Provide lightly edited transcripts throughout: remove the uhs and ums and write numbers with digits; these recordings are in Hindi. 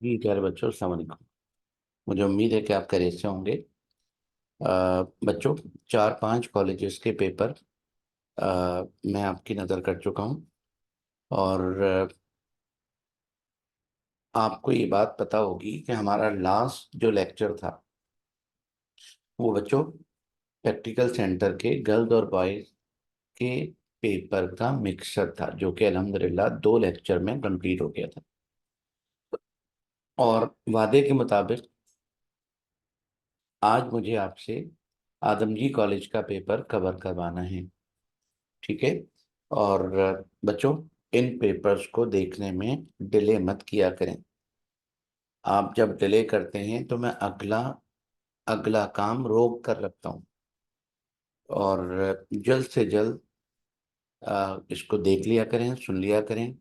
जी प्यारे बच्चों, अस्सलाम वालेकुम। मुझे उम्मीद है कि आप खैरियत से होंगे। बच्चों, 4-5 कॉलेजेस के पेपर मैं आपकी नज़र कर चुका हूँ। और आपको ये बात पता होगी कि हमारा लास्ट जो लेक्चर था वो बच्चों प्रैक्टिकल सेंटर के गर्ल्स और बॉयज़ के पेपर का मिक्सर था, जो कि अल्हम्दुलिल्लाह 2 लेक्चर में कंप्लीट हो गया था। और वादे के मुताबिक आज मुझे आपसे आदमजी कॉलेज का पेपर कवर करवाना है। ठीक है। और बच्चों, इन पेपर्स को देखने में डिले मत किया करें। आप जब डिले करते हैं तो मैं अगला अगला काम रोक कर रखता हूँ। और जल्द से जल्द इसको देख लिया करें, सुन लिया करें,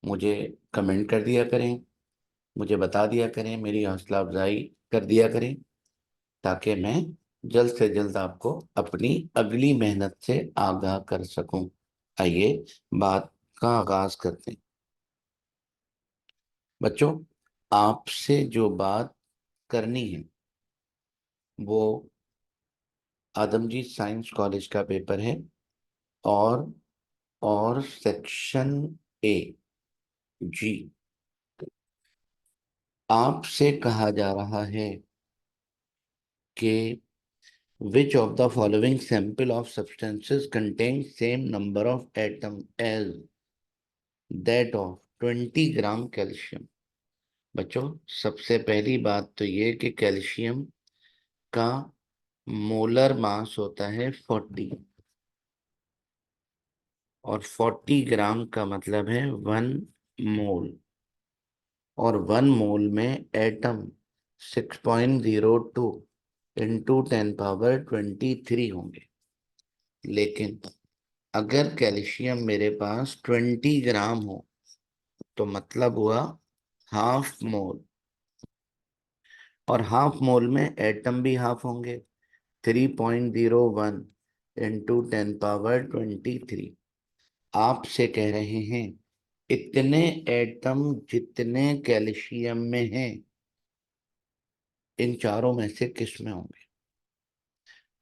मुझे कमेंट कर दिया करें, मुझे बता दिया करें, मेरी हौसला अफजाई कर दिया करें, ताकि मैं जल्द से जल्द आपको अपनी अगली मेहनत से आगाह कर सकूं। आइए बात का आगाज करते हैं। बच्चों, आपसे जो बात करनी है वो आदमजी साइंस कॉलेज का पेपर है। और सेक्शन ए जी, आपसे कहा जा रहा है कि which of the following sample of substances contains same number of atom as that of 20 gram calcium. बच्चों, सबसे पहली बात तो ये कि कैल्शियम का मोलर मास होता है 40, और 40 ग्राम का मतलब है 1 मोल। और 1 मोल में एटम 6.02 इंटू 10 पावर 23 होंगे। लेकिन अगर कैल्शियम मेरे पास 20 ग्राम हो तो मतलब हुआ 1/2 मोल। और 1/2 मोल में एटम भी हाफ होंगे, 3.01 इंटू 10 पावर 23। आपसे कह रहे हैं इतने एटम जितने कैल्शियम में हैं, इन चारों में से किस में होंगे।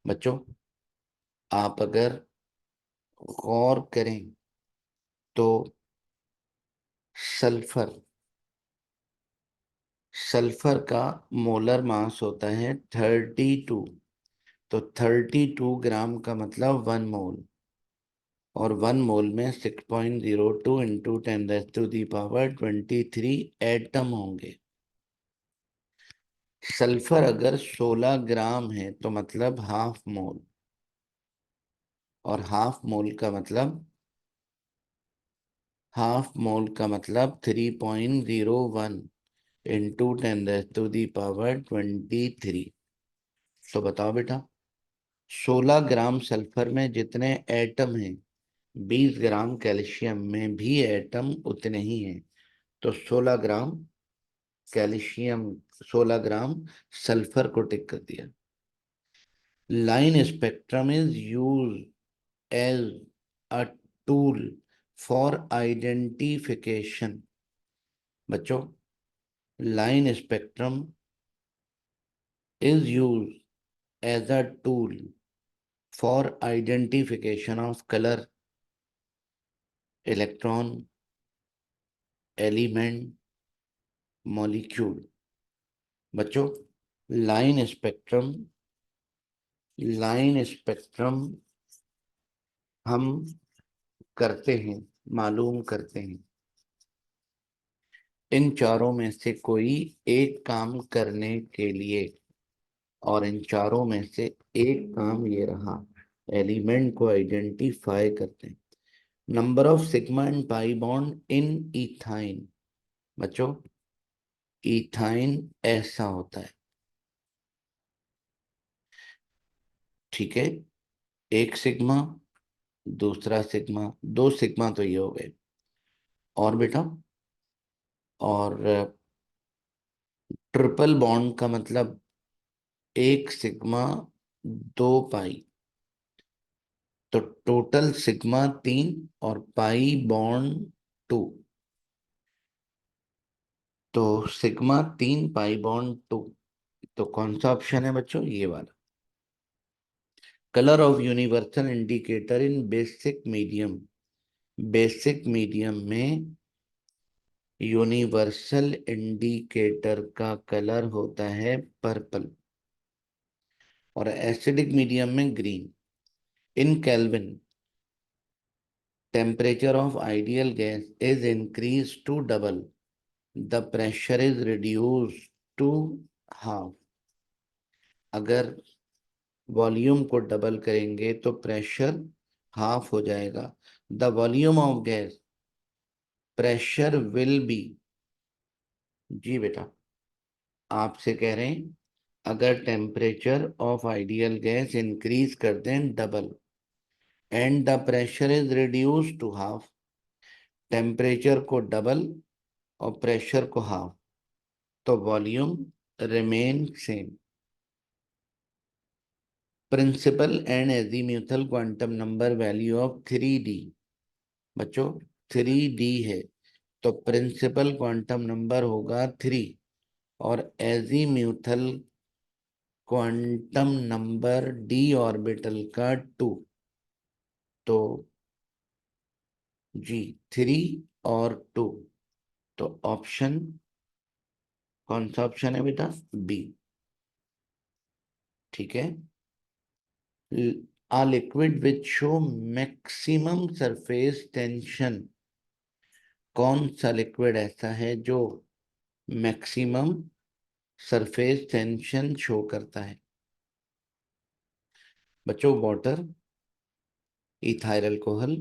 बच्चों, आप अगर गौर करें तो सल्फर सल्फर का मोलर मास होता है 32। तो 32 ग्राम का मतलब 1 मोल। और 1 मोल में 6.02 into 10 to the power 23 atom होंगे। सल्फर अगर 16 ग्राम है तो मतलब 1/2 मोल। और 3.01 इंटू 10 टू दी पावर 23। तो बताओ बेटा, 16 ग्राम सल्फर में जितने एटम हैं, 20 ग्राम कैल्शियम में भी एटम उतने ही हैं। तो 16 ग्राम कैल्शियम, 16 ग्राम सल्फर को टिक कर दिया। Line spectrum is use as a tool for identification. बच्चों, line spectrum is use as a tool for identification of colour, electron, element, molecule. बच्चों, लाइन स्पेक्ट्रम लाइन स्पेक्ट्रम हम करते हैं, मालूम करते हैं इन चारों में से कोई एक काम करने के लिए। और इन चारों में से एक काम ये रहा, एलिमेंट को आइडेंटिफाई करते हैं। Number of sigma and pi bond in ethyne. बच्चों, इथाइन ऐसा होता है, ठीक है। एक सिग्मा, दूसरा सिग्मा, 2 सिग्मा तो ये हो गए। और बेटा, और ट्रिपल बॉन्ड का मतलब 1 सिग्मा 2 पाई। तो टोटल सिग्मा 3 और पाई बॉन्ड 2। तो सिग्मा 3 पाई/2, तो कौन सा ऑप्शन है बच्चों? ये वाला। Colour of universal indicator in basic medium. Basic medium में यूनिवर्सल इंडिकेटर का कलर होता है पर्पल, और एसिडिक मीडियम में green. In kelvin, temperature of ideal gas is increase to double, the pressure is reduce to half. अगर वॉल्यूम को डबल करेंगे तो प्रेशर हाफ हो जाएगा। The volume of gas, pressure will be. जी बेटा, आपसे कह रहे हैं अगर temperature of ideal gas increase कर दें double and the pressure is reduce to half, temperature को डबल और प्रेशर को हाफ, तो volume remain same. Principal and azimuthal quantum number value of 3D। बच्चों 3D है, तो प्रिंसिपल क्वांटम नंबर होगा 3, और azimuthal quantum number d orbital का 2। तो जी 3 और 2, तो ऑप्शन कौन सा ऑप्शन है बेटा? बी। ठीक है। A liquid which show maximum surface tension, कौन सा लिक्विड ऐसा है जो मैक्सिमम सरफेस टेंशन शो करता है? बच्चों water, ethyl alcohol,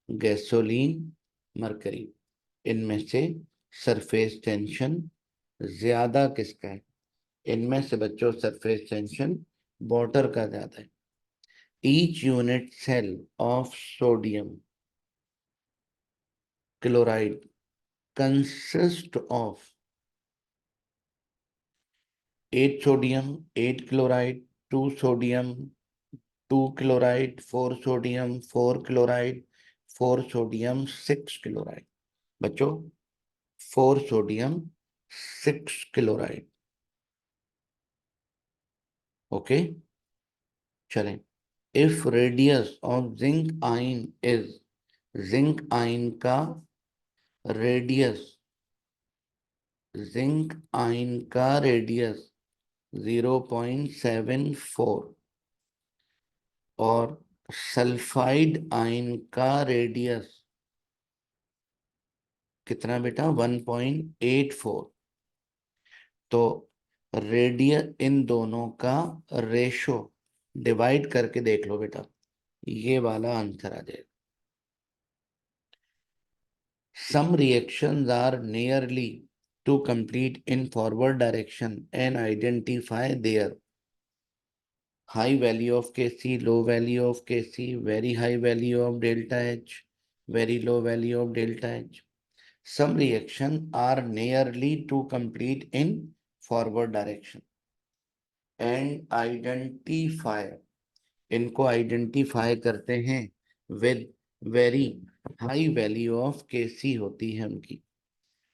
gasoline, mercury, इनमें से सरफेस टेंशन ज्यादा किसका है? इनमें से बच्चों सरफेस टेंशन वाटर का ज्यादा है। Each unit cell of sodium chloride consist of 8 sodium, 8 chloride, 2 sodium, 2 chloride, 4 sodium, 4 chloride, 4 sodium, 6 chloride. बच्चों 4 सोडियम, 6 क्लोराइड। ओके, चलें। If radius of zinc ion is, zinc ion का रेडियस, जिंक आयन का रेडियस 0.74, और सल्फाइड आयन का रेडियस कितना बेटा? 1.84। तो रेडियस इन दोनों का रेशो डिवाइड करके देख लो बेटा, ये वाला आंसर आ जाएगा। Some reactions are nearly to complete in forward direction and identify their high value of Kc, low value of Kc, very high value of delta H, very low value of delta H. Some reaction are nearly to complete in forward direction and identify, इनको identify करते हैं with very high value of Kc होती है उनकी।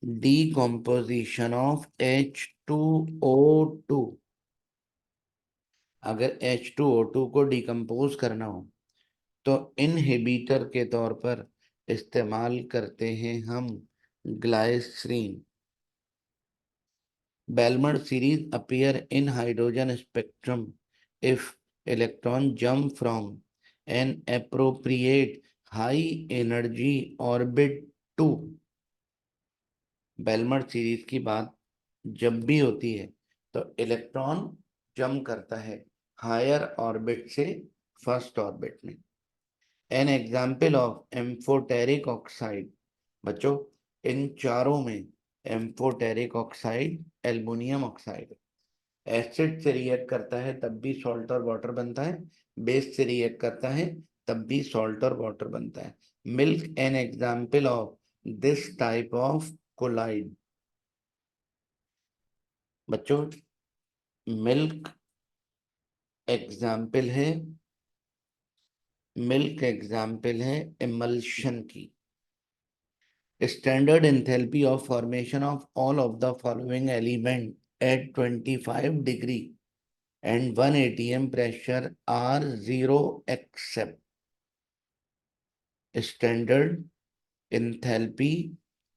Decomposition of H2O2, अगर H2O2 को डिकम्पोज करना हो तो इनहिबिटर के तौर पर इस्तेमाल करते हैं हम glycerine. Balmer series appear in hydrogen spectrum if electron jump from an appropriate high energy orbit to. Balmer series की बात जब भी होती है तो इलेक्ट्रॉन जंप करता है हायर ऑर्बिट से फर्स्ट ऑर्बिट में। N example of amphoteric oxide. बच्चों इन चारों में amphoteric oxide aluminium oxide, acid से रिएक्ट करता है तब भी सॉल्ट और वाटर बनता है, बेस से रिएक्ट करता है तब भी सॉल्ट और वाटर बनता है। Milk an example of this type of colloid. बच्चों मिल्क एग्जाम्पल है, मिल्क एग्जाम्पल है इमल्शन की। Standard enthalpy of formation of all of the following element at 25 degree and 1 atm pressure are 0 except standard enthalpy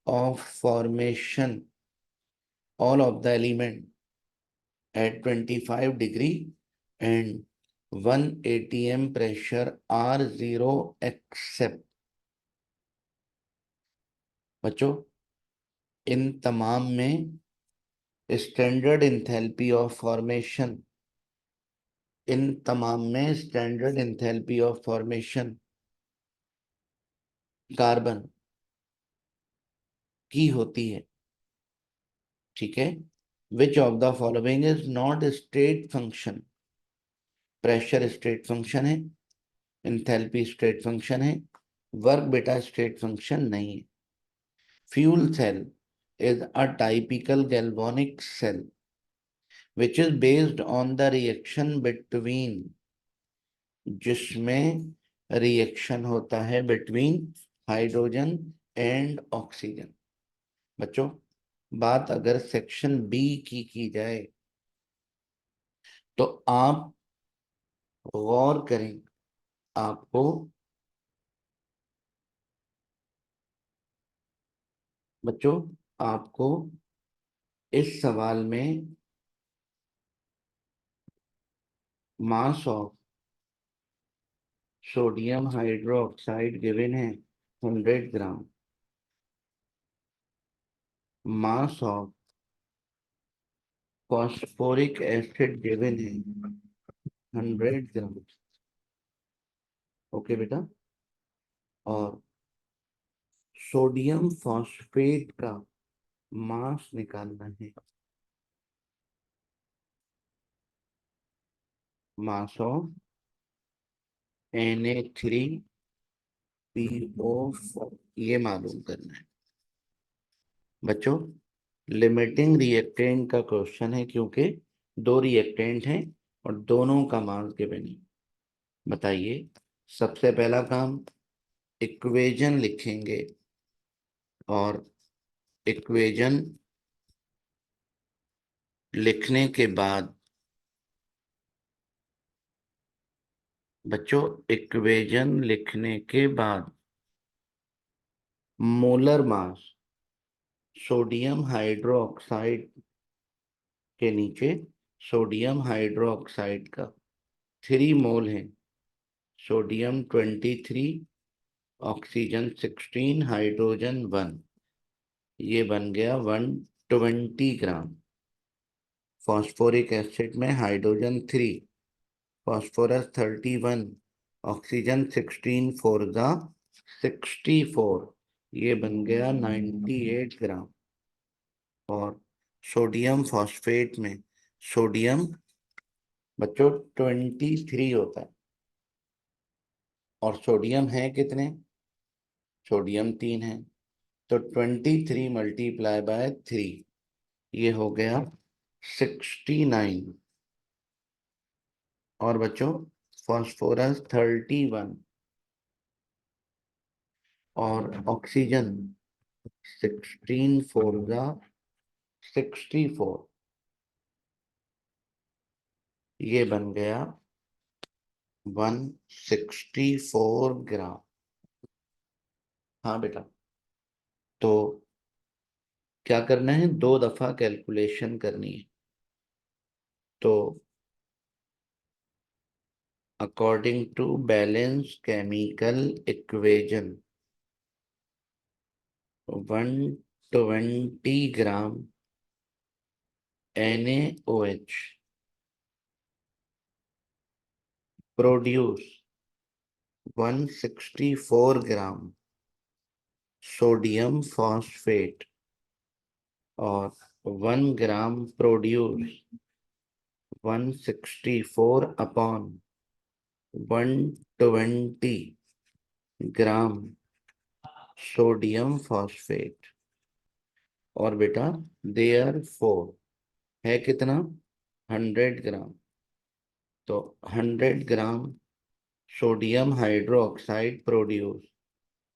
of formation all of the element at 25 degree and 1 atm pressure are 0 except। बच्चों इन तमाम में स्टैंडर्ड इंथैल्पी ऑफ फॉर्मेशन, इन तमाम में standard enthalpy of formation carbon की होती है। ठीक है। Which of the following is not state function. Pressure state function है, इंथैल्पी स्टेट फंक्शन है, वर्क बेटा स्टेट फंक्शन नहीं है। Fuel cell is a typical galvanic cell which is based on the reaction between, जिसमें रिएक्शन होता है बिटवीन हाइड्रोजन एंड ऑक्सीजन। बच्चों बात अगर सेक्शन बी की जाए तो आप गौर करें, आपको बच्चों आपको इस सवाल में mass of sodium hydroxide given है 100 gram, mass of phosphoric acid given है 100 ग्राम। ओके बेटा, और सोडियम फॉस्फेट का मास निकालना है, मास ऑफ Na3PO4 ये मालूम करना है। बच्चों लिमिटिंग रिएक्टेंट का क्वेश्चन है क्योंकि दो रिएक्टेंट हैं और दोनों का मास गिवन है। बताइए सबसे पहला काम इक्वेशन लिखेंगे और इक्वेशन लिखने के बाद बच्चों इक्वेशन लिखने के बाद मोलर मास सोडियम हाइड्रोक्साइड के नीचे सोडियम हाइड्रोक्साइड का 3 मोल है, सोडियम 23, ऑक्सीजन 16, हाइड्रोजन 1, ये बन गया 120 ग्राम। फॉस्फोरिक एसिड में हाइड्रोजन 3, फॉस्फोरस 31, ऑक्सीजन 16, 4 जा 64, ये बन गया 98 ग्राम। और सोडियम फॉस्फेट में सोडियम बच्चों 23 होता है और सोडियम है कितने, सोडियम 3 है, तो 23 मल्टीप्लाई बाय 3 ये हो गया 69। और बच्चों फॉस्फोरस 31 और ऑक्सीजन 16 4 जा 64, ये बन गया 164 ग्राम। हाँ बेटा, तो क्या करना है, 2 दफा कैलकुलेशन करनी है। तो according to balance chemical equation 120 gram NaOH produce 164 gram sodium phosphate और 1 gram produce 164 upon 120 gram sodium phosphate. और बेटा देयर फोर है कितना, 100 ग्राम। तो 100 gram sodium hydroxide produce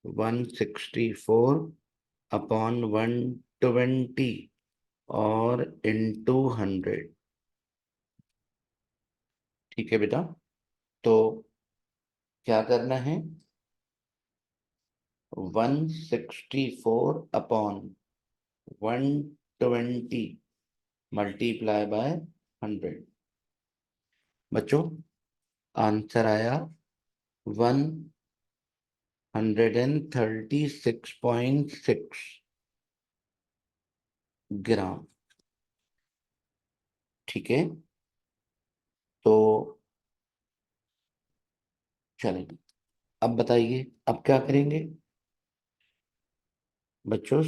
164 upon 120 और इंटू 100। ठीक है बेटा, तो क्या करना है, 164 अपॉन 120 मल्टीप्लाई बाय 100। बच्चों आंसर आया 136.6 ग्राम। ठीक है, तो चलें, अब बताइए अब क्या करेंगे बच्चों।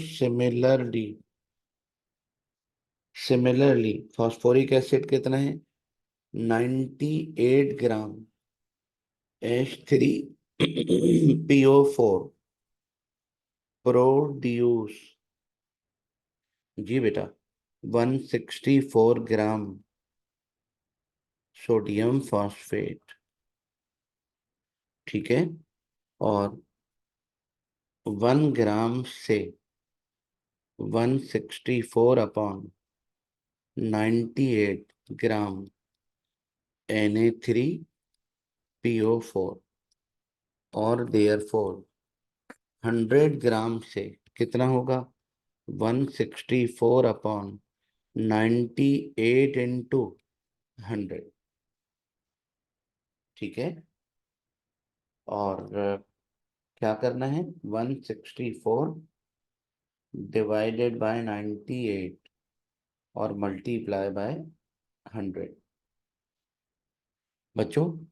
सिमिलरली फॉस्फोरिक एसिड कितना है, 98 ग्राम H3PO4 प्रोड्यूस, जी बेटा, 164 ग्राम सोडियम फॉस्फेट। ठीक है, और 1 ग्राम से 164 अपॉन 98 ग्राम Na3PO4, और देयरफॉर 100 ग्राम से कितना होगा, 164 अपॉन 98 इंटू 100। ठीक है, और क्या करना है, 164 डिवाइडेड बाय 98 और मल्टीप्लाई बाय 100। बच्चों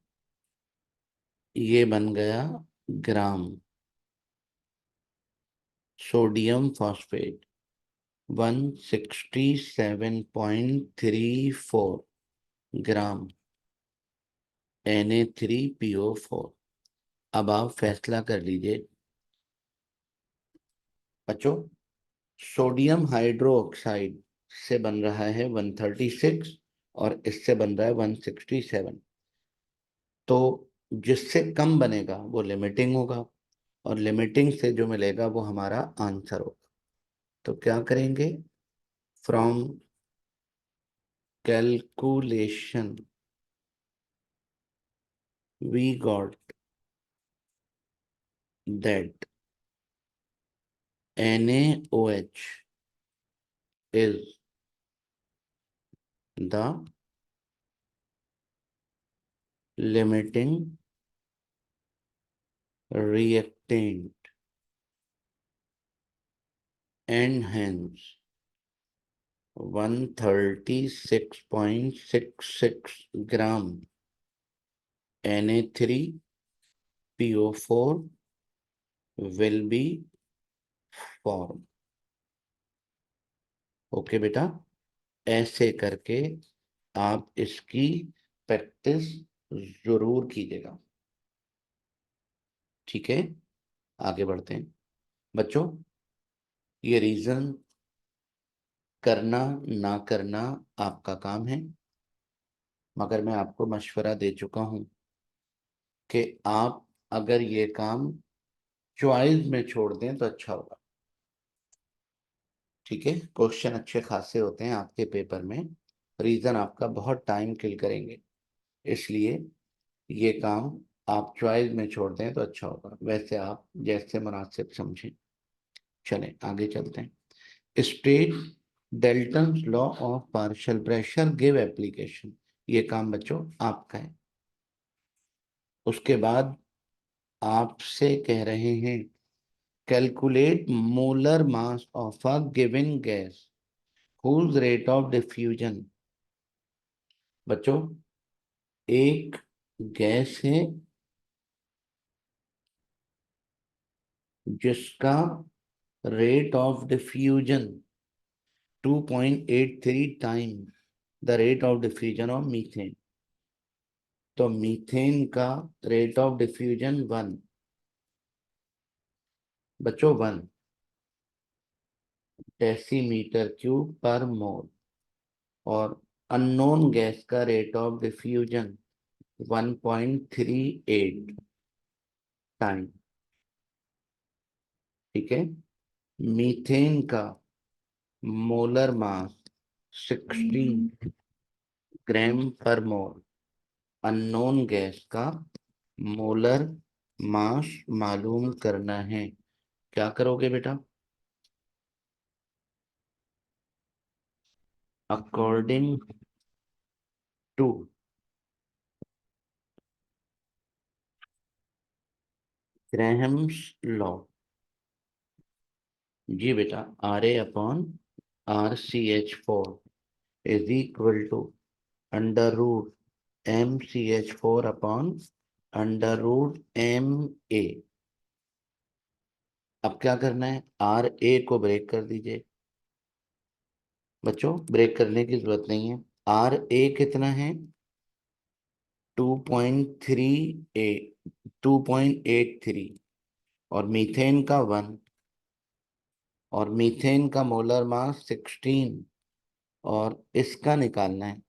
ये बन गया ग्राम सोडियम फॉस्फेट, 167.34 ग्राम Na3PO4। अब आप फैसला कर लीजिए बच्चों, सोडियम हाइड्रोक्साइड से बन रहा है 136 और इससे बन रहा है 167। तो जिससे कम बनेगा वो लिमिटिंग होगा, और लिमिटिंग से जो मिलेगा वो हमारा आंसर होगा। तो क्या करेंगे, from calculation we got that NaOH is the limiting reactant and hence 136.66 gram Na3PO4 will be formed। Okay बेटा, ऐसे करके आप इसकी प्रैक्टिस जरूर कीजिएगा। ठीक है, आगे बढ़ते हैं बच्चों। ये रीजन करना ना करना आपका काम है, मगर मैं आपको मशवरा दे चुका हूं कि आप अगर ये काम चॉइस में छोड़ दें तो अच्छा होगा। ठीक है, क्वेश्चन अच्छे खासे होते हैं आपके पेपर में, रीजन आपका बहुत टाइम किल करेंगे, इसलिए ये काम आप चॉइस में छोड़ दें तो अच्छा होगा। वैसे आप जैसे मुनासिब समझें। चलें आगे चलते हैं। State Dalton's law of partial pressure give application, ये काम बच्चों आपका है। उसके बाद आपसे कह रहे हैं calculate molar mass of a given gas whose rate of diffusion. बच्चों एक गैस है जिसका rate of diffusion 2.83 time the rate of diffusion of methane. तो मीथेन का रेट ऑफ डिफ्यूजन 1, बच्चों 1 डेसीमीटर क्यूब पर मोल, और अननोन गैस का रेट ऑफ डिफ्यूजन 1.38 टाइम। ठीक है, मीथेन का molar mass 16 gram per mole. Unknown gas का मोलर मास मालूम करना है। क्या करोगे बेटा? According to Graham's law. जी बेटा, Ra/RCH4 is equal to √MCH4/√MA। अब क्या करना है? RA को ब्रेक कर दीजिए बच्चों, ब्रेक करने की जरूरत नहीं है। RA कितना है? 2.83। और मीथेन का 1। और मीथेन का मोलर मास 16। और इसका निकालना है।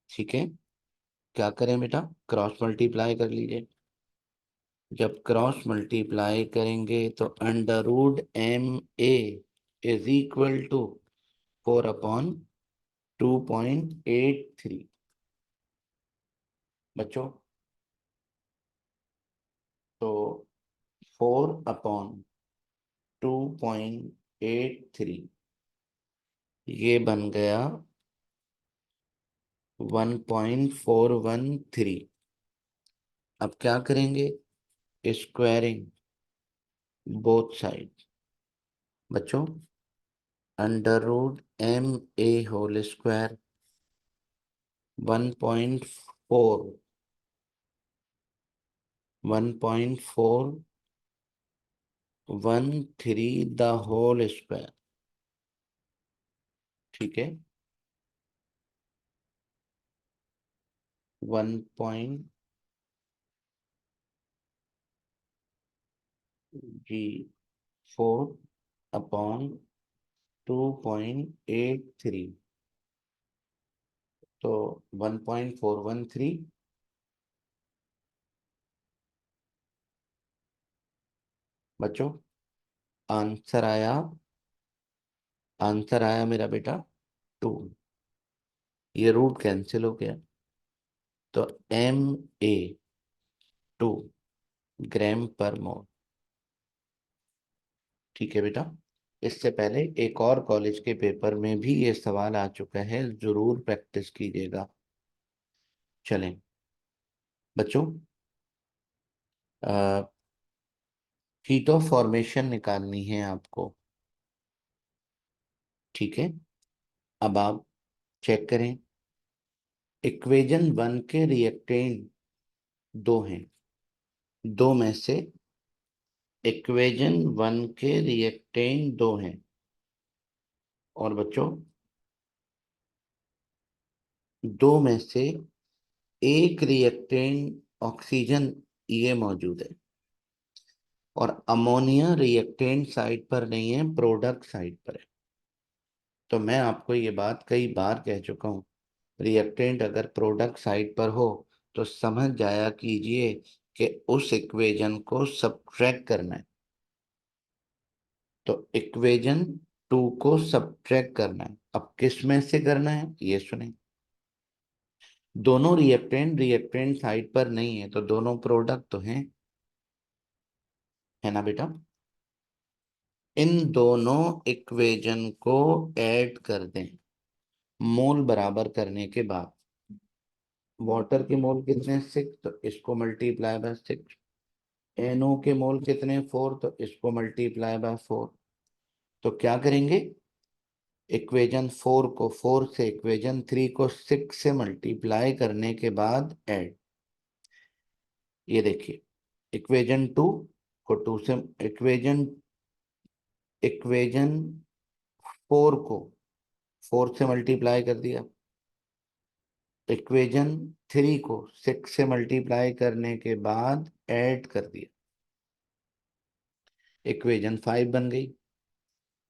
ठीक है, क्या करें बेटा? क्रॉस मल्टीप्लाई कर लीजिए। जब क्रॉस मल्टीप्लाई करेंगे तो √MA इज इक्वल टू 4/2.83। बच्चों, तो 4/2.83 ये बन गया 1.413। अब क्या करेंगे? स्क्वायरिंग बोथ साइड बच्चों। √MA whole square 1.4 1.413 the whole square. ठीक है, 1.4/2.83, तो 1.413। बच्चों, आंसर आया, आंसर आया मेरा बेटा 2। ये रूट कैंसिल हो गया, तो MA 2 ग्राम पर मोल। ठीक है बेटा, इससे पहले एक और कॉलेज के पेपर में भी ये सवाल आ चुका है, जरूर प्रैक्टिस कीजिएगा। चलें बच्चों, कीटो फॉर्मेशन निकालनी है आपको। ठीक है, अब आप चेक करें। इक्वेशन 1 के रिएक्टेंट दो हैं। दो में से इक्वेशन 1 के रिएक्टेंट दो हैं। और बच्चों, दो में से एक रिएक्टेंट ऑक्सीजन ये मौजूद है। और अमोनिया रिएक्टेंट साइड पर नहीं है, प्रोडक्ट साइड पर है। तो मैं आपको ये बात कई बार कह चुका हूँ, रिएक्टेंट अगर प्रोडक्ट साइड पर हो तो समझ जाया कीजिए कि उस इक्वेशन को सब्ट्रैक्ट करना है। तो इक्वेशन 2 को सब्ट्रैक्ट करना है। अब किस में से करना है ये सुने। दोनों रिएक्टेंट रिएक्टेंट साइड पर नहीं है, तो दोनों प्रोडक्ट तो हैं, है ना बेटा? इन दोनों इक्वेशन को ऐड कर दें मोल बराबर करने के बाद। वाटर के मोल कितने? 6, तो इसको मल्टीप्लाई बाय 6। NO के मोल कितने? 4, तो इसको मल्टीप्लाई बाय 4। तो क्या करेंगे? इक्वेशन 4 को 4 से, इक्वेशन 3 को 6 से मल्टीप्लाई करने के बाद ऐड। ये देखिए, इक्वेशन 2 को 2 से, इक्वेशन इक्वेशन 4 को 4 से मल्टीप्लाई कर दिया। इक्वेशन 3 को 6 से मल्टीप्लाई करने के बाद ऐड कर दिया। इक्वेशन 5 बन गई।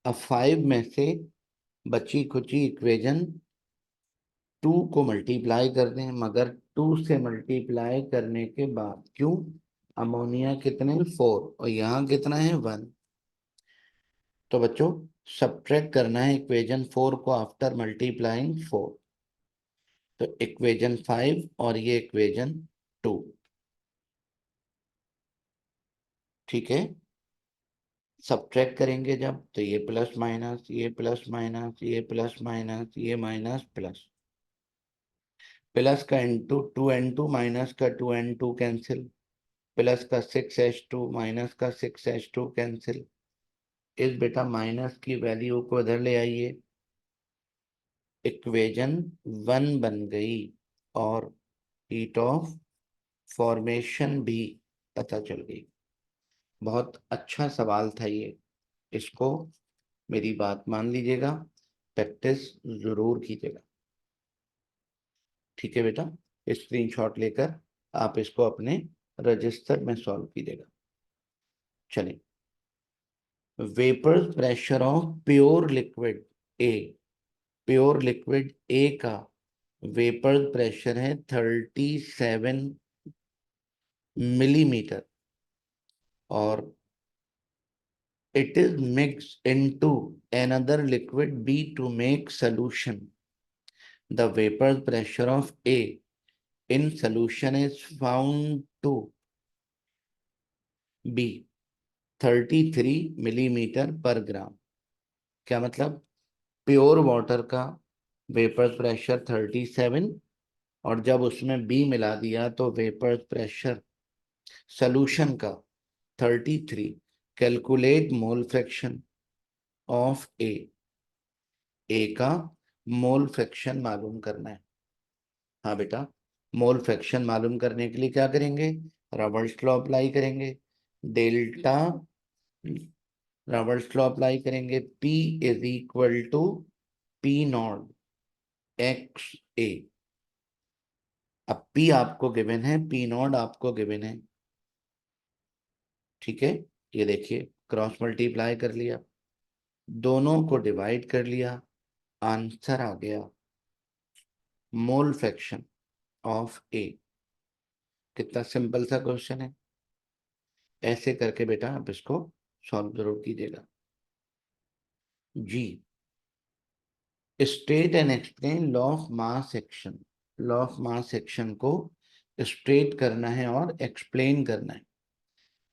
अब 5 में से बची खुची इक्वेशन 2 को मल्टीप्लाई कर दें, मगर 2 से मल्टीप्लाई करने के बाद। क्यों? अमोनिया कितने? 4, और यहाँ कितना है? 1। तो बच्चों सब्ट्रैक्ट करना है इक्वेशन 4 को आफ्टर मल्टीप्लाइंग 4। तो इक्वेशन 5 और ये इक्वेशन 2। ठीक है, सब्ट्रैक्ट करेंगे जब, तो ये प्लस माइनस, ये प्लस माइनस, ये प्लस माइनस, ये माइनस प्लस। प्लस का इंटू 2n2, माइनस का 2n2 कैंसिल। प्लस का 6h2 माइनस का 6h2 कैंसिल। इस बेटा माइनस की वैल्यू को इधर ले आइए, इक्वेशन 1 बन गई और हीट ऑफ फॉर्मेशन भी पता चल गई। बहुत अच्छा सवाल था ये, इसको मेरी बात मान लीजिएगा, प्रैक्टिस जरूर कीजिएगा। ठीक है बेटा, स्क्रीनशॉट लेकर आप इसको अपने रजिस्टर में सॉल्व कीजिएगा। चलिए, vapour pressure of pure liquid A, pure liquid A का वेपर प्रेशर है 37 मिलीमीटर और it is mixed into another liquid B to make solution. The vapor pressure of A in solution is found to be 33 millimetre पर ग्राम। क्या मतलब, प्योर वाटर का वेपर प्रेशर 37 और जब उसमें बी मिला दिया तो वेपर प्रेशर सॉल्यूशन का 33। कैलकुलेट मोल फ्रैक्शन ऑफ ए का मोल फ्रैक्शन मालूम करना है। हाँ बेटा, मोल फ्रैक्शन मालूम करने के लिए क्या करेंगे, रॉबर्ट्स लॉ अप्लाई करेंगे। डेल्टा रॉबर्ट्स लॉ अप्लाई करेंगे, P is equal to P naught X A. अब P आपको गिवन है, P नॉट आपको गिवन है। ठीक है, ये देखिए क्रॉस मल्टीप्लाई कर लिया, दोनों को डिवाइड कर लिया, आंसर आ गया मोल फ्रैक्शन ऑफ ए। कितना सिंपल सा क्वेश्चन है। ऐसे करके बेटा आप इसको सॉल्व जरूर कीजिएगा। जी, state and explain law of mass action. Law of mass action को स्टेट करना है और एक्सप्लेन करना है।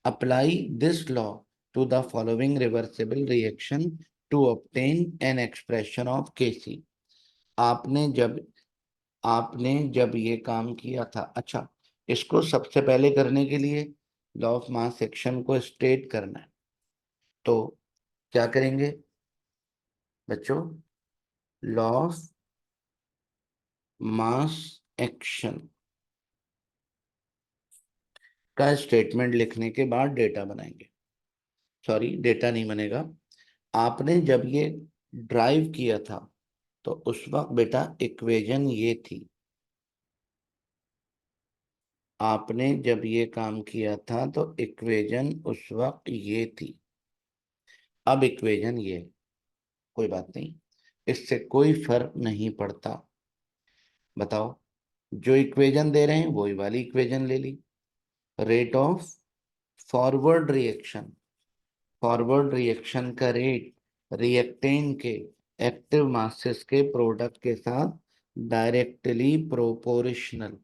Apply this law to the following reversible reaction to obtain an expression of KC. आपने जब ये काम किया था, अच्छा, इसको सबसे पहले करने के लिए लॉ ऑफ मास एक्शन को स्टेट करना है। तो क्या करेंगे बच्चों, लॉ ऑफ मास एक्शन का स्टेटमेंट लिखने के बाद डेटा बनाएंगे। सॉरी, डेटा नहीं बनेगा। आपने जब ये ड्राइव किया था तो उस वक्त बेटा इक्वेशन ये थी। आपने जब ये काम किया था तो इक्वेशन उस वक्त ये थी। अब इक्वेशन ये है, कोई बात नहीं, इससे कोई फर्क नहीं पड़ता। बताओ, जो इक्वेशन दे रहे हैं वही वाली इक्वेशन ले ली। Rate of forward reaction, forward reaction का रेट रिएक्टेंट के एक्टिव मासेस के प्रोडक्ट के साथ directly proportional,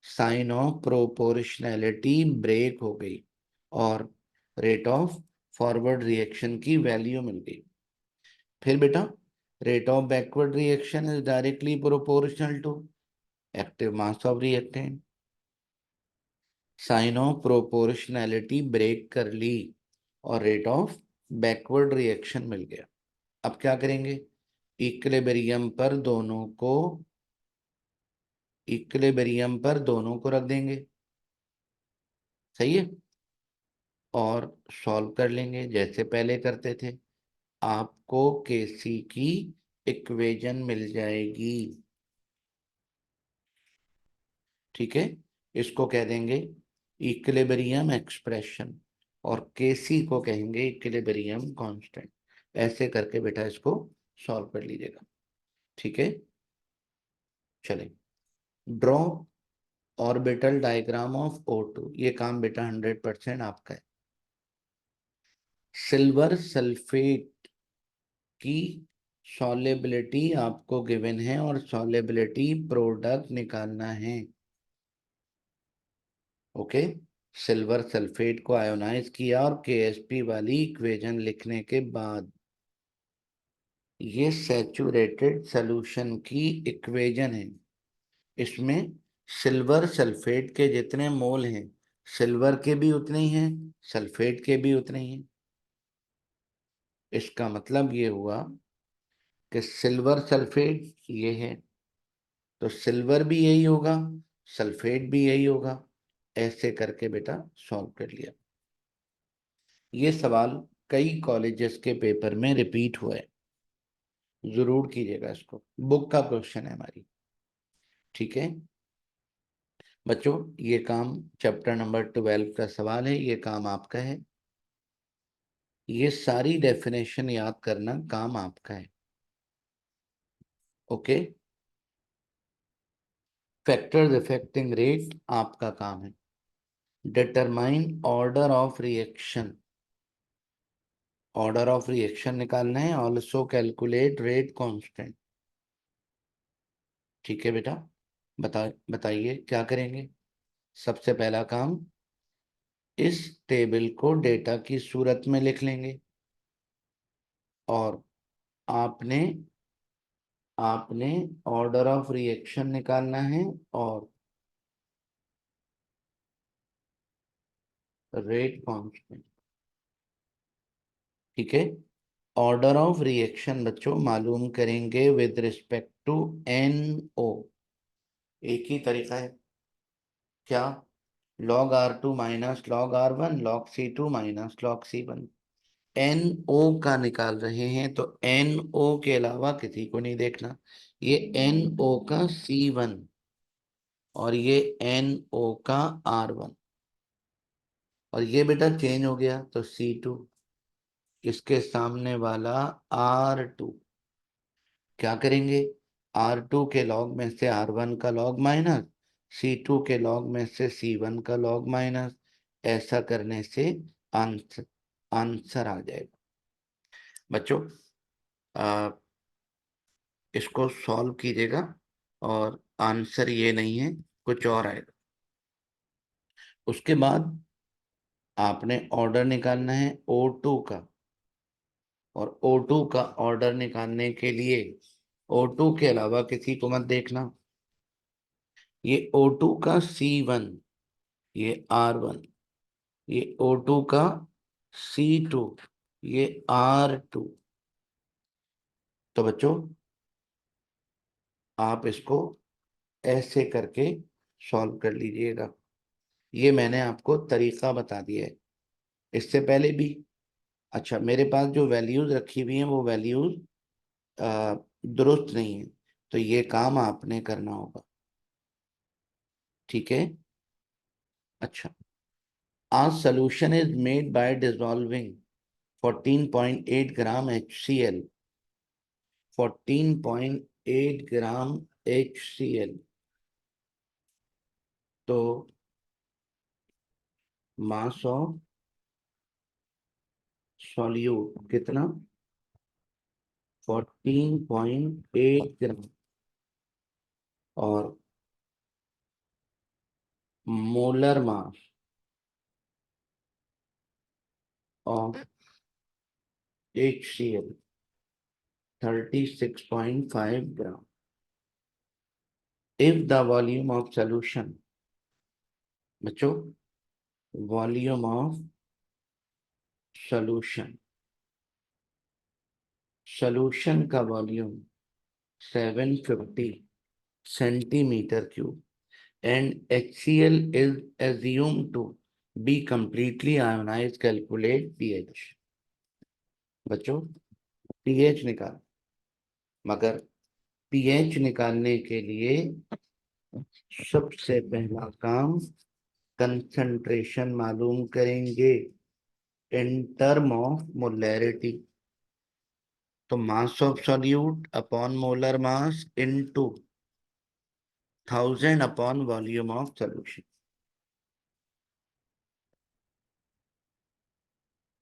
sign of proportionality break हो गई और रेट ऑफ फॉरवर्ड रिएक्शन की वैल्यू मिल गई। फिर बेटा, rate of backward reaction is directly proportional to active mass of reactant. Sign of proportionality break कर ली और रेट ऑफ बैकवर्ड रिएक्शन मिल गया। अब क्या करेंगे, इक्विलिब्रियम पर दोनों को, इक्विलिब्रियम पर दोनों को रख देंगे। सही है, और सॉल्व कर लेंगे जैसे पहले करते थे। आपको केसी की इक्वेशन मिल जाएगी। ठीक है, इसको कह देंगे इक्विलिब्रियम एक्सप्रेशन और केसी को कहेंगे इक्विलिब्रियम कांस्टेंट। ऐसे करके बेटा इसको सॉल्व कर लीजिएगा। ठीक है, चले, draw orbital diagram of O2। ये काम बेटा 100% आपका है। सिल्वर सल्फेट की सॉलेबिलिटी आपको गिवन है और सॉलेबिलिटी प्रोडक्ट निकालना है। ओके। सिल्वर सल्फेट को आयोनाइज किया और केएसपी वाली इक्वेशन लिखने के बाद ये सैचुरेटेड सॉल्यूशन की इक्वेशन है। इसमें सिल्वर सल्फेट के जितने मोल हैं, सिल्वर के भी उतने ही हैं, सल्फेट के भी उतने ही हैं। इसका मतलब ये हुआ कि सिल्वर सल्फेट ये है, तो सिल्वर भी यही होगा, सल्फेट भी यही होगा। ऐसे करके बेटा सॉल्व कर लिया। ये सवाल कई कॉलेजेस के पेपर में रिपीट हुआ है, जरूर कीजिएगा इसको, बुक का क्वेश्चन है हमारी। ठीक है बच्चों, ये काम चैप्टर नंबर 12 का सवाल है, ये काम आपका है। ये सारी डेफिनेशन याद करना काम आपका है। ओके। फैक्टर्स अफेक्टिंग रेट आपका काम है। Determine order of reaction, order of reaction निकालना है। Also calculate rate constant. ठीक है बेटा, बताइए क्या करेंगे। सबसे पहला काम, इस टेबल को डेटा की सूरत में लिख लेंगे और आपने आपने ऑर्डर ऑफ रिएक्शन निकालना है और रेट कांस्टेंट। ठीक है। ऑर्डर ऑफ रिएक्शन बच्चों मालूम करेंगे with respect to N O. एक ही तरीका है, क्या? Log R2 minus log R1, log C2 minus log C1। N O का निकाल रहे हैं तो एन ओ के अलावा किसी को नहीं देखना। ये एन ओ का C1 और ये एन ओ का R1, और ये बेटा चेंज हो गया तो C2, इसके सामने वाला R2। क्या करेंगे? R2 के लॉग में से R1 का लॉग माइनस, C2 के लॉग में से C1 का लॉग माइनस। ऐसा करने से आंसर आंसर आ जाएगा। बच्चों इसको सॉल्व कीजिएगा और आंसर ये नहीं है, कुछ और आएगा। उसके बाद आपने ऑर्डर निकालना है O2 का, और O2 का ऑर्डर निकालने के लिए O2 के अलावा किसी को मत देखना। ये O2 का C1, ये R1, ये O2 का C2, ये R2। तो बच्चों आप इसको ऐसे करके सॉल्व कर लीजिएगा। ये मैंने आपको तरीका बता दिया है, इससे पहले भी। अच्छा, मेरे पास जो वैल्यूज रखी हुई हैं वो वैल्यूज दुरुस्त नहीं है, तो ये काम आपने करना होगा। ठीक है। अच्छा, आज solution is made by dissolving 14.8 gram HCl, 14.8 gram HCl। तो मास ऑफ सॉल्यूट कितना? 14.8 ग्राम। और molar mass of HCl 36.5 gram. if the volume of solution, बच्चों वॉल्यूम ऑफ सॉल्यूशन, सॉल्यूशन का volume 750 centimetre cube, and HCl is assumed to be completely ionized, calculate pH। बच्चों pH निकाल, मगर pH निकालने के लिए सबसे पहला काम कंसंट्रेशन मालूम करेंगे इन टर्म ऑफ मोलैरिटी। तो mass of solute upon molar mass into 1000 upon volume of solution.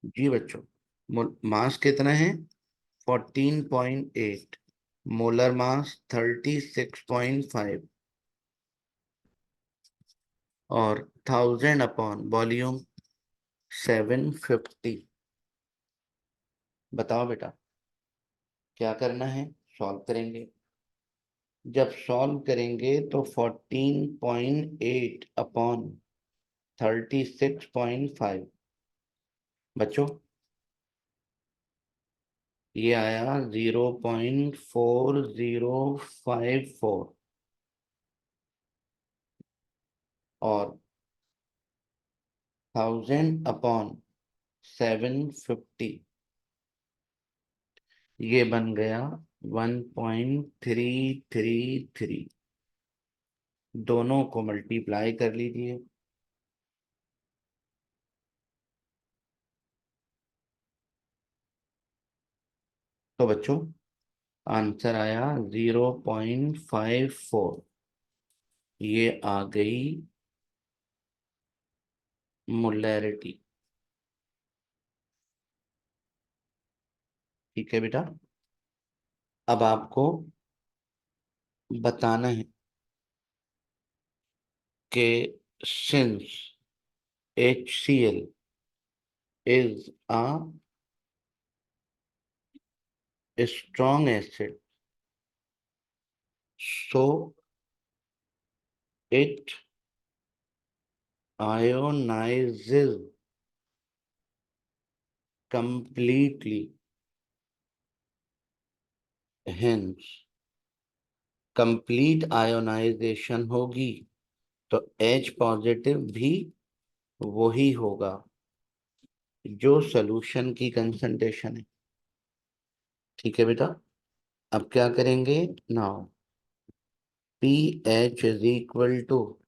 जी बच्चों, मास कितना है? 14.8। मोलर मास 36.5 और 1000 अपॉन वॉल्यूम 750। बताओ बेटा, क्या करना है? सॉल्व करेंगे। जब सॉल्व करेंगे तो 14.8 अपॉन 36.5 बच्चों, ये आया 0.4054 और 1000 अपॉन 750 ये बन गया 1.333। दोनों को मल्टीप्लाई कर लीजिए। तो बच्चों आंसर आया 0.54। ये आ गई मोलैरिटी। ठीक है बेटा, अब आपको बताना है कि since HCl is a strong acid, so it ionizes completely. Hence, complete ionisation होगी तो H पॉजिटिव भी वही होगा जो सॉल्यूशन की कंसंट्रेशन है। ठीक है बेटा, अब क्या करेंगे? Now pH is equal to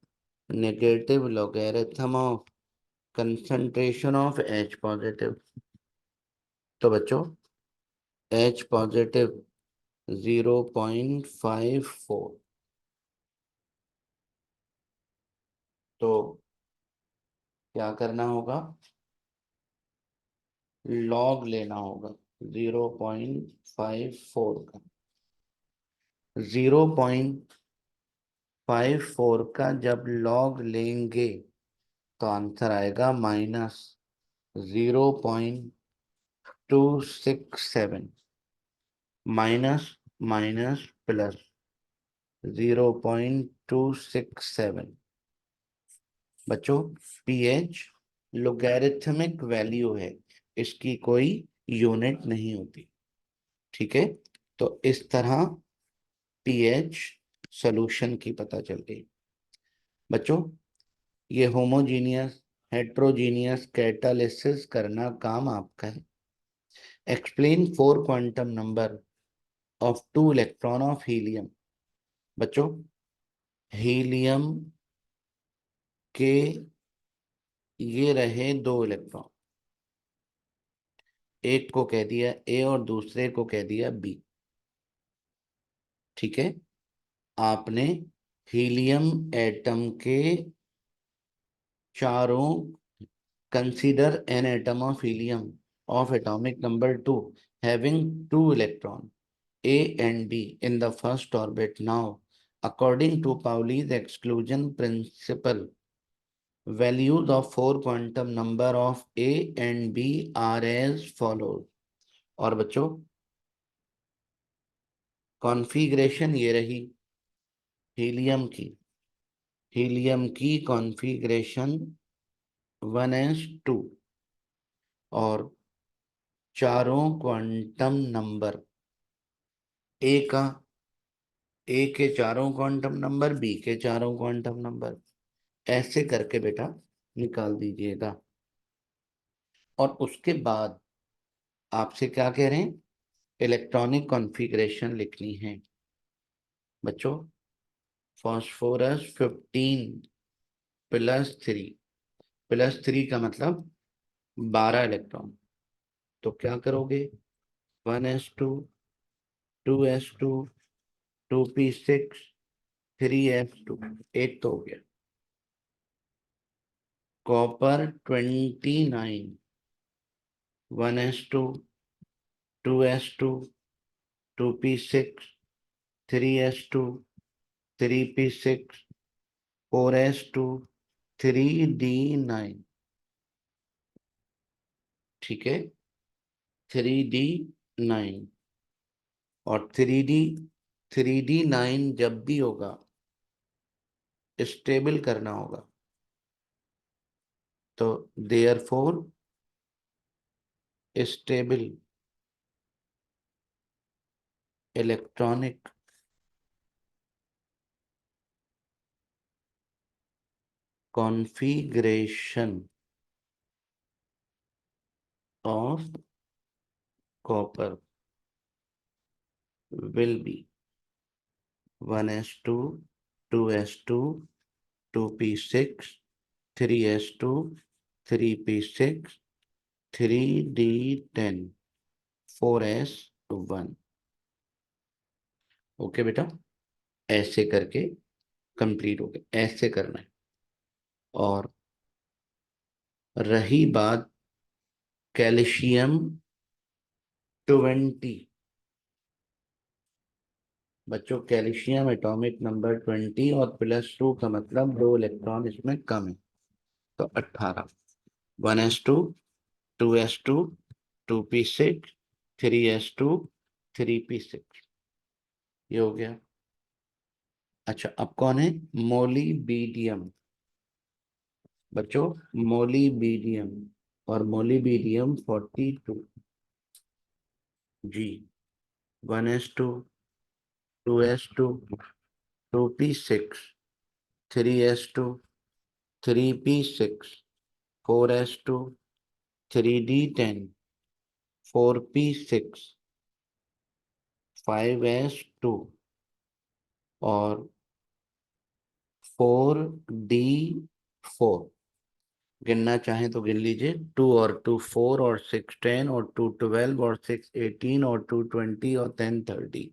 negative logarithm of concentration of H positive. तो बच्चों H पॉजिटिव 0.54, तो क्या करना होगा? लॉग लेना होगा 0.54 का। 0.54 का जब लॉग लेंगे तो आंसर आएगा -0.267। Minus minus plus 0.267। बच्चों पीएच लोगैरिथमिक वैल्यू है, इसकी कोई यूनिट नहीं होती। ठीक है, तो इस तरह पीएच सॉल्यूशन की पता चल गई। बच्चों ये होमोजीनियस हेट्रोजीनियस कैटालिसिस करना काम आपका है। Explain 4 quantum number of 2 electron of helium. बच्चों हीलियम के ये रहे 2 इलेक्ट्रॉन, एक को कह दिया ए और दूसरे को कह दिया बी। ठीक है, आपने हीलियम एटम के चारों consider an atom of helium of atomic number 2 having 2 electrons A and B in the first orbit. Now, according to Pauli's exclusion principle, values of 4 quantum number of A and B are as follows. और बच्चों कॉन्फ़िगरेशन ये रही हीलियम की कॉन्फ़िगरेशन 1s2 और चारों क्वांटम नंबर ए का ए के चारों क्वांटम नंबर, बी के चारों क्वांटम नंबर, ऐसे करके बेटा निकाल दीजिएगा। और उसके बाद आपसे क्या कह रहे हैं? इलेक्ट्रॉनिक कॉन्फ़िगरेशन लिखनी है। बच्चों फास्फोरस 15 +3, +3 का मतलब 12 इलेक्ट्रॉन। तो क्या करोगे? 1s2, 2s2, 2p6, 3s2, एक तो हो गया। Copper 29, 1s2, 2s2, 2p6, 3s2, 3p6, 4s2, 3d9। ठीक है, 3d9। और 3d9 जब भी होगा स्टेबल करना होगा, तो therefore stable electronic configuration of copper will be 1s2, 2s2, 2p6, 3s2, 3p6, 3d10, 4s1। Okay बेटा, ऐसे करके कंप्लीट हो गया, ऐसे करना है। और रही बात कैल्शियम 20, बच्चों कैल्शियम एटॉमिक नंबर 20 और +2 का मतलब 2 इलेक्ट्रॉन इसमें कम है, तो 18। 1s2, 2s2, 2p6, 3s2, 3p6, ये हो गया। अच्छा, अब कौन है? मोलिबीडियम। बच्चों मोलिबीडियम, और मोलिबीडियम 42 जी। 1s2, 2s2, 2p6, 3s2, 3p6, 4s2, 3d10, 4p6, 5s2 और 4d4। गिनना चाहें तो गिन लीजिए, 2 और 2 4 और 6 10 और 2 12 और 6 18 और 2 20 और 10 30,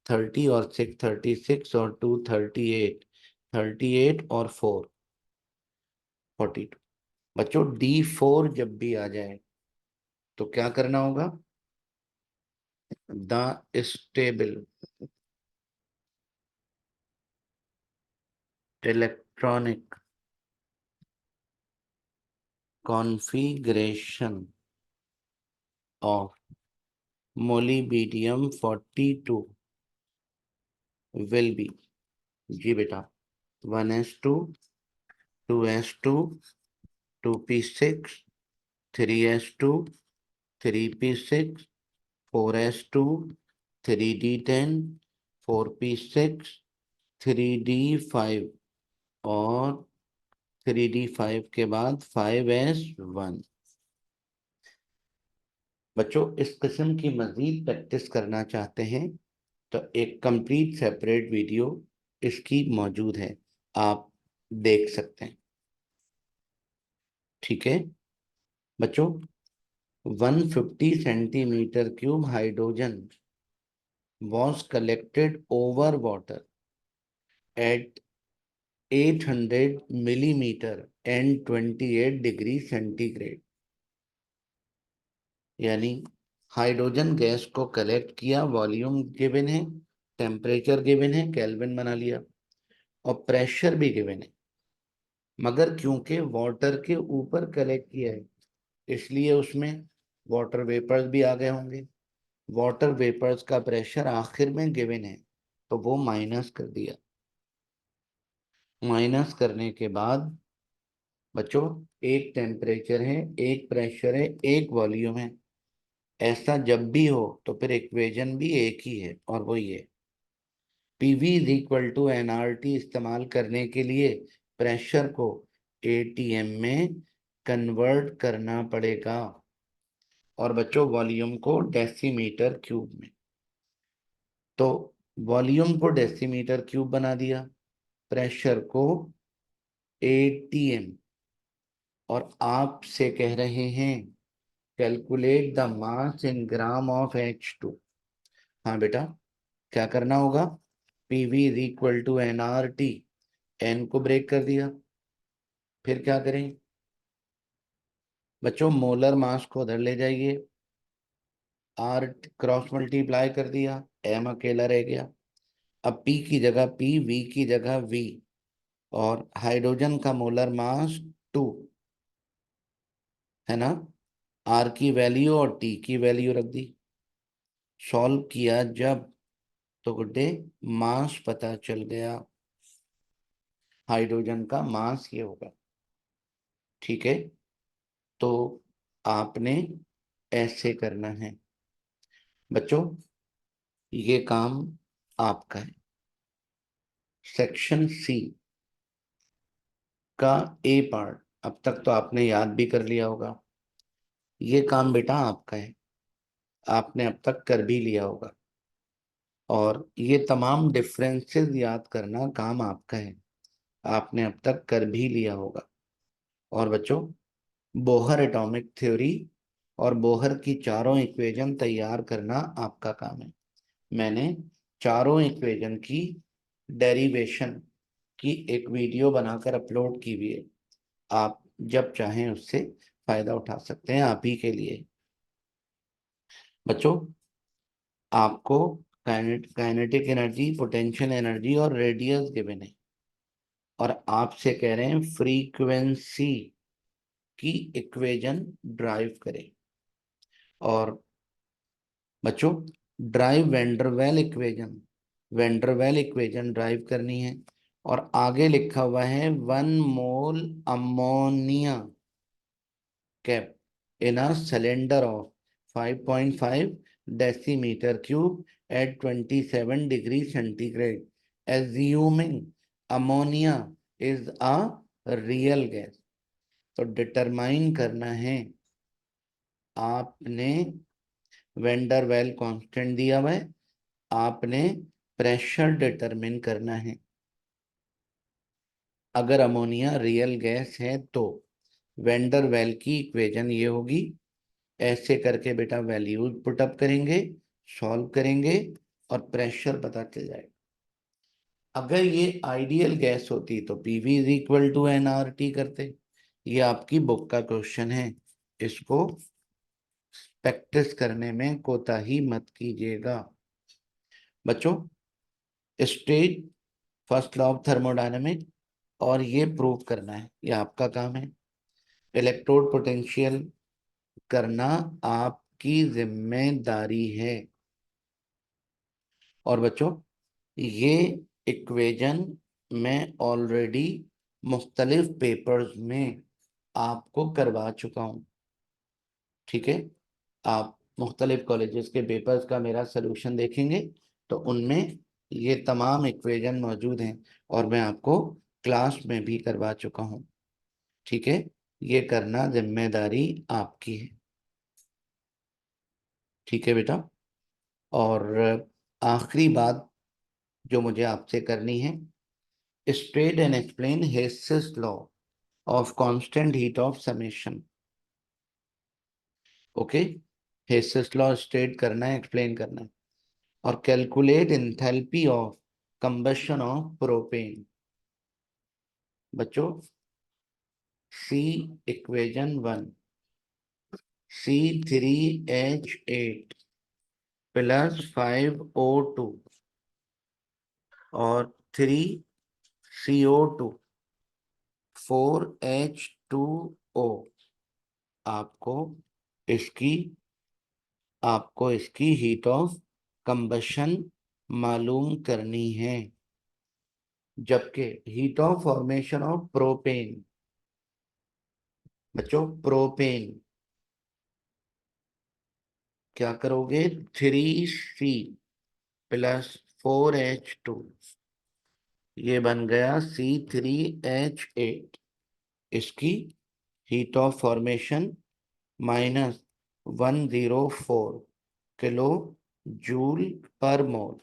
30 और 6 36 और 2 38, 38 और 4 42। बच्चों D4 जब भी आ जाए तो क्या करना होगा? The stable electronic configuration of molybdenum 42 will be, जी बेटा, 1s2, 2s2, 2p6, 3s2, 3p6, 4s2, 3d10, 4p6, 3d5 और 3d5 के बाद 5s1। बच्चों इस किस्म की मजीद प्रैक्टिस करना चाहते हैं तो एक कंप्लीट सेपरेट वीडियो इसकी मौजूद है, आप देख सकते हैं। ठीक है बच्चों, 150 centimetre cube hydrogen was collected over water at 800 millimeter and 28 degree centigrade. यानी हाइड्रोजन गैस को कलेक्ट किया, वॉल्यूम गिवन है, टेम्परेचर गिवन है, केल्विन बना लिया, और प्रेशर भी गिवन है। मगर क्योंकि वाटर के ऊपर कलेक्ट किया है इसलिए उसमें वाटर वेपर्स भी आ गए होंगे। वाटर वेपर्स का प्रेशर आखिर में गिवन है तो वो माइनस कर दिया। माइनस करने के बाद बच्चों एक टेम्परेचर है, एक प्रेशर है, एक वॉल्यूम है। ऐसा जब भी हो तो फिर इक्वेशन भी एक ही है और वो ये PV is equal to NRT इस्तेमाल करने के लिए प्रेशर को एटीएम में कन्वर्ट करना पड़ेगा, और बच्चों वॉल्यूम को डेसीमीटर क्यूब में। तो वॉल्यूम को डेसीमीटर क्यूब बना दिया, प्रेशर को एटीएम, और आपसे कह रहे हैं calculate the mass in gram of H2। हाँ बेटा, क्या करना होगा? PV is equal to NRT, N को ब्रेक कर दिया, फिर क्या करें? बच्चों मोलर मास को उधर ले जाइए, आर क्रॉस मल्टीप्लाई कर दिया, एम अकेला रह गया। अब पी की जगह पी, वी की जगह वी, और हाइड्रोजन का मोलर मास 2 है ना। आर की वैल्यू और टी की वैल्यू रख दी। सॉल्व किया जब, तो गुड्डे मास पता चल गया, हाइड्रोजन का मास ये होगा। ठीक है, तो आपने ऐसे करना है बच्चों, ये काम आपका है। सेक्शन सी का ए पार्ट अब तक तो आपने याद भी कर लिया होगा। ये काम बेटा आपका है, आपने अब तक कर भी लिया होगा। और ये तमाम डिफरेंसेस याद करना काम आपका है, आपने अब तक कर भी लिया होगा। और बच्चों, बोहर एटॉमिक थ्योरी और बोहर की चारों इक्वेशन तैयार करना आपका काम है। मैंने चारों इक्वेशन की डेरिवेशन की एक वीडियो बनाकर अपलोड की हुई है, आप जब चाहें उससे फायदा उठा सकते हैं, आप ही के लिए। बच्चों, आपको काइनेटिक एनर्जी, पोटेंशियल एनर्जी और रेडियस गिवन है, और आपसे कह रहे हैं फ्रीक्वेंसी की इक्वेशन ड्राइव करें। और बच्चों, derive van der Waals equation, van der Waals equation derive करनी है। और आगे लिखा हुआ है 1 mole ammonia kept in a cylinder of 5.5 decimetre cube at 27 degree centigrade, assuming ammonia is a real gas. तो डिटरमाइन करना है, आपने वेंडर वेल कांस्टेंट दिया हुआ है, आपने प्रेशर डिटरमिन करना है। अगर अमोनिया रियल गैस है तो वेंडर वेल की इक्वेशन ये होगी, ऐसे करके बेटा वैल्यूज पुटअप करेंगे, सॉल्व करेंगे, और प्रेशर पता चल जाएगा। अगर ये आइडियल गैस होती तो PV is equal to N R T करते। ये आपकी बुक का क्वेश्चन है, इसको प्रैक्टिस करने में कोताही मत कीजिएगा। बच्चों, state first law of thermodynamic, और ये प्रूव करना है, ये आपका काम है। इलेक्ट्रोड पोटेंशियल करना आपकी जिम्मेदारी है। और बच्चों, ये इक्वेशन मैं ऑलरेडी मुख्तलिफ पेपर्स में आपको करवा चुका हूँ। ठीक है, आप मुख्तलिफ कॉलेजेस के पेपर्स का मेरा सलूशन देखेंगे तो उनमें ये तमाम इक्वेशन मौजूद हैं, और मैं आपको क्लास में भी करवा चुका हूँ। ठीक है, ये करना जिम्मेदारी आपकी है। ठीक है बेटा, और आखिरी बात जो मुझे आपसे करनी है, state and explain Hess's law of constant heat of summation. Okay, Hess's law state करना है, एक्सप्लेन करना है। और calculate enthalpy of combustion of propane. बच्चों, see equation 1, C3H8 plus 5O2 और 3CO2 4H2O, आपको इसकी आपको इसकी हीट ऑफ कंबशन मालूम करनी है। जबकि heat of formation of propane, बच्चों प्रोपेन क्या करोगे, 3C प्लस 4H2, ये बन गया C3H8। इसकी heat of formation -104 kilo joule per mole,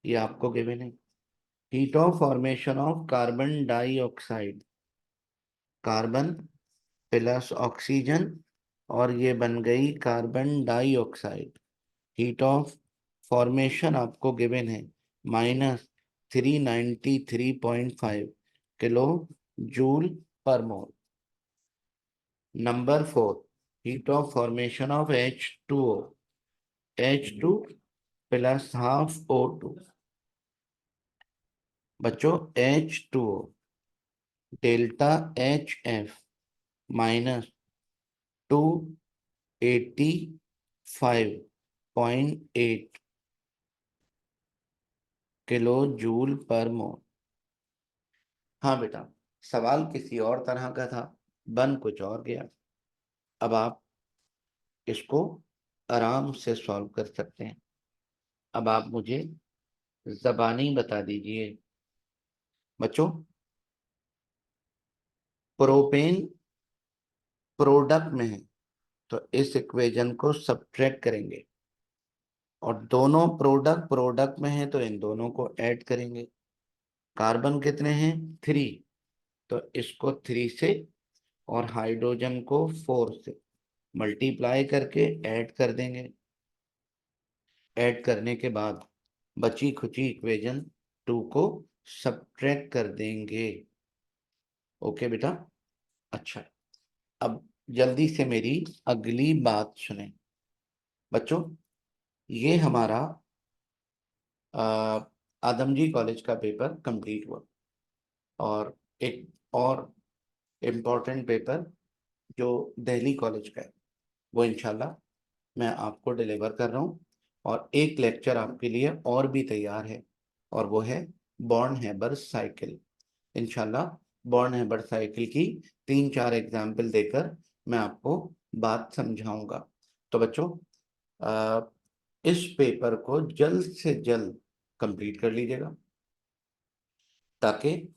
ये आपको गिवन है। Heat of formation of carbon dioxide, carbon plus oxygen, और ये बन गई carbon dioxide. Heat of formation आपको गिवन है -393.5 kilo joule per mole. Number 4, heat of formation of H2O, H2 plus half O2। बच्चों H2O delta HF minus 285.8 kilo joule per mole. हाँ बेटा, सवाल किसी और तरह का था, बन कुछ और गया। अब आप इसको आराम से सॉल्व कर सकते हैं। अब आप मुझे जबानी बता दीजिए बच्चों, प्रोपेन प्रोडक्ट में है तो इस इक्वेशन को सब्ट्रैक्ट करेंगे, और दोनों प्रोडक्ट प्रोडक्ट में है तो इन दोनों को ऐड करेंगे। कार्बन कितने हैं? 3, तो इसको 3 से और हाइड्रोजन को 4 से मल्टीप्लाई करके ऐड कर देंगे। ऐड करने के बाद बची खुची इक्वेशन 2 को सब्ट्रैक्ट कर देंगे। ओके बेटा। अच्छा, अब जल्दी से मेरी अगली बात सुने बच्चों। ये हमारा आदमजी कॉलेज का पेपर कंप्लीट हुआ, और एक और इम्पोर्टेंट पेपर जो दिल्ली कॉलेज का है वो इंशाल्लाह मैं आपको डिलीवर कर रहा हूँ। और एक लेक्चर आपके लिए और भी तैयार है, और वो है बॉर्न हेबर साइकिल। इंशाल्लाह बॉर्न हेबर साइकिल की 3-4 एग्जाम्पल देकर मैं आपको बात समझाऊंगा। तो बच्चों अ, इस पेपर को जल्द से जल्द कंप्लीट कर लीजिएगा, ताकि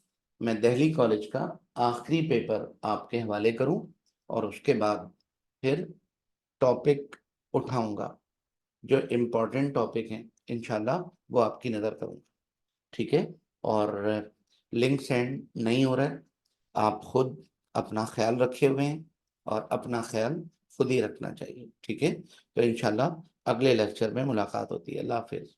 मैं दिल्ली कॉलेज का आखिरी पेपर आपके हवाले करूं, और उसके बाद फिर टॉपिक उठाऊंगा, जो इम्पोर्टेंट टॉपिक हैं इंशाल्लाह वो आपकी नज़र करूंगा। ठीक है। और लिंक सेंड नहीं हो रहा है, आप खुद अपना ख्याल रखे हुए हैं, और अपना ख्याल खुद ही रखना चाहिए। ठीक है। तो इंशाल्लाह अगले लेक्चर में मुलाकात होती है। अल्लाह हाफिज।